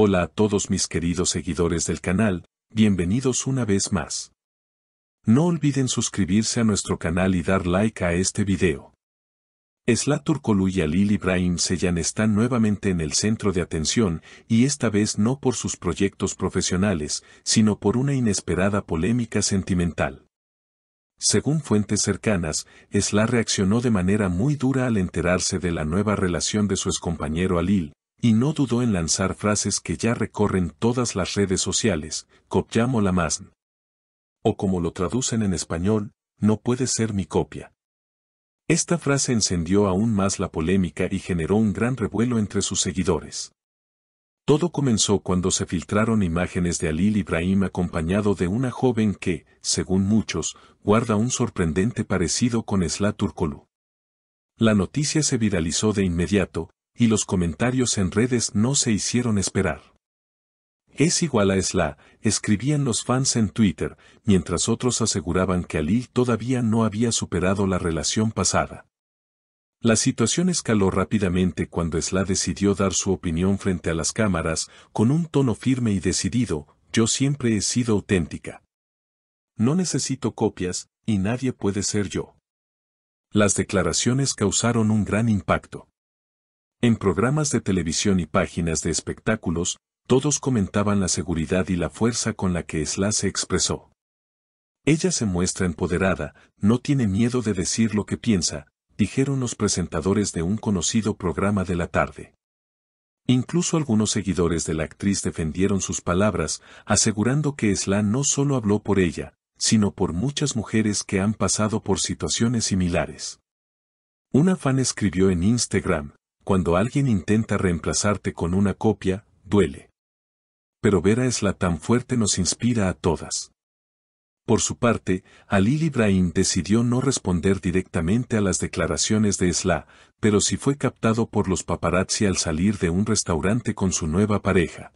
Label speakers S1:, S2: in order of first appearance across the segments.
S1: Hola a todos mis queridos seguidores del canal, bienvenidos una vez más. No olviden suscribirse a nuestro canal y dar like a este video. Esla Turkoglu y Halil İbrahim Ceylan están nuevamente en el centro de atención, y esta vez no por sus proyectos profesionales, sino por una inesperada polémica sentimental. Según fuentes cercanas, Esla reaccionó de manera muy dura al enterarse de la nueva relación de su excompañero Halil, y no dudó en lanzar frases que ya recorren todas las redes sociales, "Kopyam olamazsın". O como lo traducen en español, "no puede ser mi copia". Esta frase encendió aún más la polémica y generó un gran revuelo entre sus seguidores. Todo comenzó cuando se filtraron imágenes de Halil İbrahim acompañado de una joven que, según muchos, guarda un sorprendente parecido con Esla Turkoglu. La noticia se viralizó de inmediato, y los comentarios en redes no se hicieron esperar. Es igual a Esla, escribían los fans en Twitter, mientras otros aseguraban que Halil todavía no había superado la relación pasada. La situación escaló rápidamente cuando Esla decidió dar su opinión frente a las cámaras, con un tono firme y decidido: "Yo siempre he sido auténtica. No necesito copias, y nadie puede ser yo". Las declaraciones causaron un gran impacto. En programas de televisión y páginas de espectáculos, todos comentaban la seguridad y la fuerza con la que Esla se expresó. Ella se muestra empoderada, no tiene miedo de decir lo que piensa, dijeron los presentadores de un conocido programa de la tarde. Incluso algunos seguidores de la actriz defendieron sus palabras, asegurando que Esla no solo habló por ella, sino por muchas mujeres que han pasado por situaciones similares. Una fan escribió en Instagram: "Cuando alguien intenta reemplazarte con una copia, duele. Pero ver a Esla tan fuerte nos inspira a todas". Por su parte, Halil İbrahim decidió no responder directamente a las declaraciones de Esla, pero sí fue captado por los paparazzi al salir de un restaurante con su nueva pareja.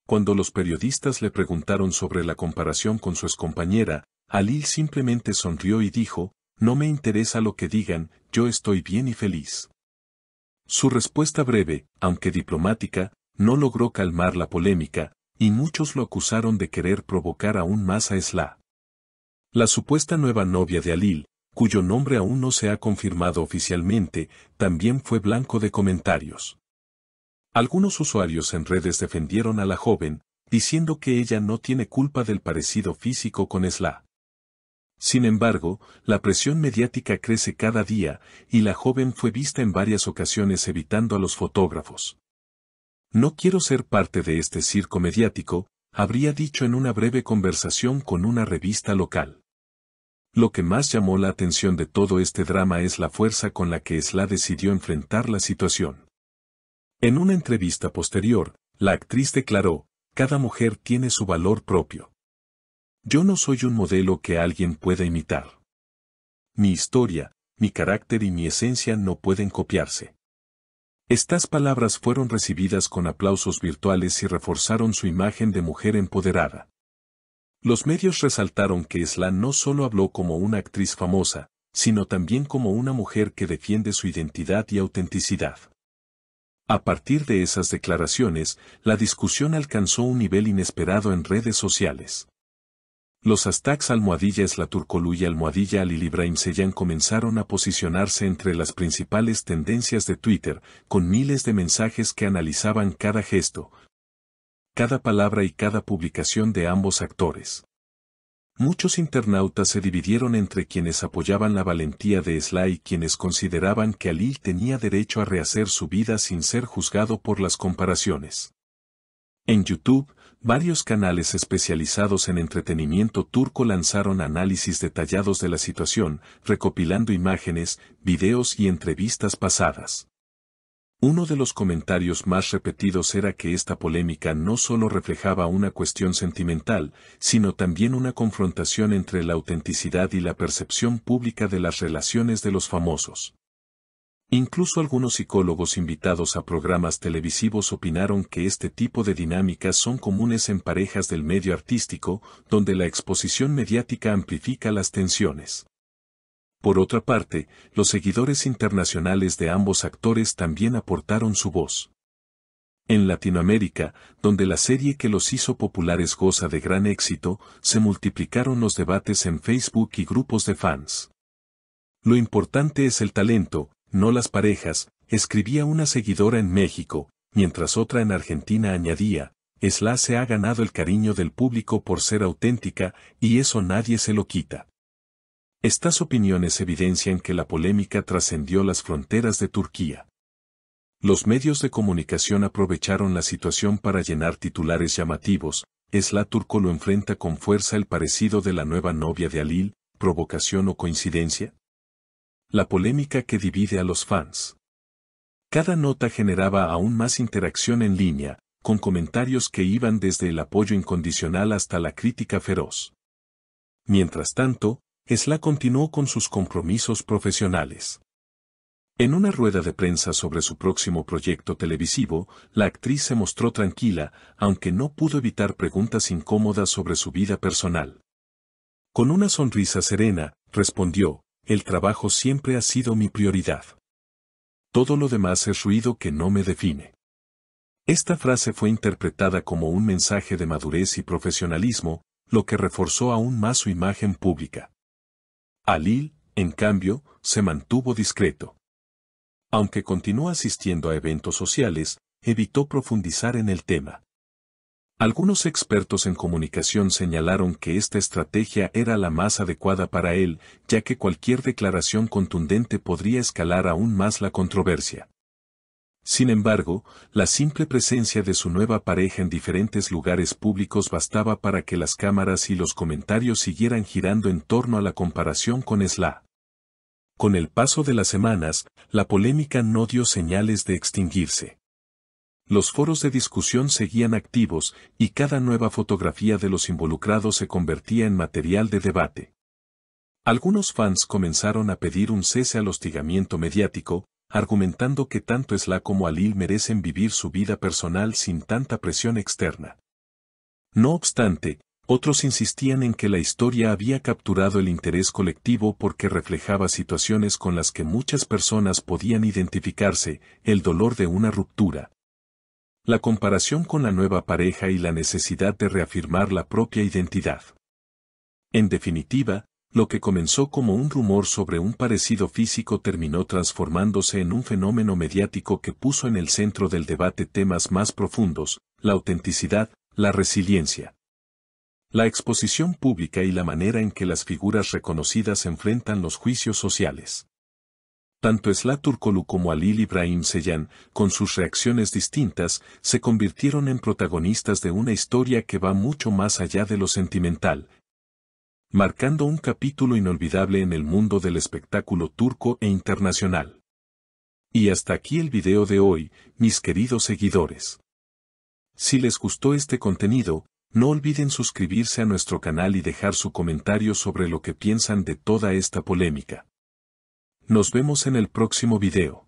S1: Cuando los periodistas le preguntaron sobre la comparación con su excompañera, Halil simplemente sonrió y dijo: "No me interesa lo que digan, yo estoy bien y feliz". Su respuesta breve, aunque diplomática, no logró calmar la polémica, y muchos lo acusaron de querer provocar aún más a Esla. La supuesta nueva novia de Halil, cuyo nombre aún no se ha confirmado oficialmente, también fue blanco de comentarios. Algunos usuarios en redes defendieron a la joven, diciendo que ella no tiene culpa del parecido físico con Esla. Sin embargo, la presión mediática crece cada día, y la joven fue vista en varias ocasiones evitando a los fotógrafos. "No quiero ser parte de este circo mediático", habría dicho en una breve conversación con una revista local. Lo que más llamó la atención de todo este drama es la fuerza con la que Esla decidió enfrentar la situación. En una entrevista posterior, la actriz declaró: "Cada mujer tiene su valor propio. Yo no soy un modelo que alguien pueda imitar. Mi historia, mi carácter y mi esencia no pueden copiarse". Estas palabras fueron recibidas con aplausos virtuales y reforzaron su imagen de mujer empoderada. Los medios resaltaron que Esla no solo habló como una actriz famosa, sino también como una mujer que defiende su identidad y autenticidad. A partir de esas declaraciones, la discusión alcanzó un nivel inesperado en redes sociales. Los hashtags #Esla Turkoglu y #Halil İbrahim Ceylan comenzaron a posicionarse entre las principales tendencias de Twitter, con miles de mensajes que analizaban cada gesto, cada palabra y cada publicación de ambos actores. Muchos internautas se dividieron entre quienes apoyaban la valentía de Esla y quienes consideraban que Halil tenía derecho a rehacer su vida sin ser juzgado por las comparaciones. En YouTube, varios canales especializados en entretenimiento turco lanzaron análisis detallados de la situación, recopilando imágenes, videos y entrevistas pasadas. Uno de los comentarios más repetidos era que esta polémica no solo reflejaba una cuestión sentimental, sino también una confrontación entre la autenticidad y la percepción pública de las relaciones de los famosos. Incluso algunos psicólogos invitados a programas televisivos opinaron que este tipo de dinámicas son comunes en parejas del medio artístico, donde la exposición mediática amplifica las tensiones. Por otra parte, los seguidores internacionales de ambos actores también aportaron su voz. En Latinoamérica, donde la serie que los hizo populares goza de gran éxito, se multiplicaron los debates en Facebook y grupos de fans. Lo importante es el talento, no las parejas, escribía una seguidora en México, mientras otra en Argentina añadía, Esla se ha ganado el cariño del público por ser auténtica, y eso nadie se lo quita. Estas opiniones evidencian que la polémica trascendió las fronteras de Turquía. Los medios de comunicación aprovecharon la situación para llenar titulares llamativos. Esla Turkoglu enfrenta con fuerza el parecido de la nueva novia de Halil, ¿provocación o coincidencia? La polémica que divide a los fans. Cada nota generaba aún más interacción en línea, con comentarios que iban desde el apoyo incondicional hasta la crítica feroz. Mientras tanto, Esla continuó con sus compromisos profesionales. En una rueda de prensa sobre su próximo proyecto televisivo, la actriz se mostró tranquila, aunque no pudo evitar preguntas incómodas sobre su vida personal. Con una sonrisa serena, respondió, el trabajo siempre ha sido mi prioridad. Todo lo demás es ruido que no me define. Esta frase fue interpretada como un mensaje de madurez y profesionalismo, lo que reforzó aún más su imagen pública. Halil, en cambio, se mantuvo discreto. Aunque continuó asistiendo a eventos sociales, evitó profundizar en el tema. Algunos expertos en comunicación señalaron que esta estrategia era la más adecuada para él, ya que cualquier declaración contundente podría escalar aún más la controversia. Sin embargo, la simple presencia de su nueva pareja en diferentes lugares públicos bastaba para que las cámaras y los comentarios siguieran girando en torno a la comparación con Esla. Con el paso de las semanas, la polémica no dio señales de extinguirse. Los foros de discusión seguían activos, y cada nueva fotografía de los involucrados se convertía en material de debate. Algunos fans comenzaron a pedir un cese al hostigamiento mediático, argumentando que tanto Esla como Halil merecen vivir su vida personal sin tanta presión externa. No obstante, otros insistían en que la historia había capturado el interés colectivo porque reflejaba situaciones con las que muchas personas podían identificarse, el dolor de una ruptura, la comparación con la nueva pareja y la necesidad de reafirmar la propia identidad. En definitiva, lo que comenzó como un rumor sobre un parecido físico terminó transformándose en un fenómeno mediático que puso en el centro del debate temas más profundos, la autenticidad, la resiliencia, la exposición pública y la manera en que las figuras reconocidas enfrentan los juicios sociales. Tanto Esla Turkoglu como Halil İbrahim Ceylan, con sus reacciones distintas, se convirtieron en protagonistas de una historia que va mucho más allá de lo sentimental, marcando un capítulo inolvidable en el mundo del espectáculo turco e internacional. Y hasta aquí el video de hoy, mis queridos seguidores. Si les gustó este contenido, no olviden suscribirse a nuestro canal y dejar su comentario sobre lo que piensan de toda esta polémica. Nos vemos en el próximo video.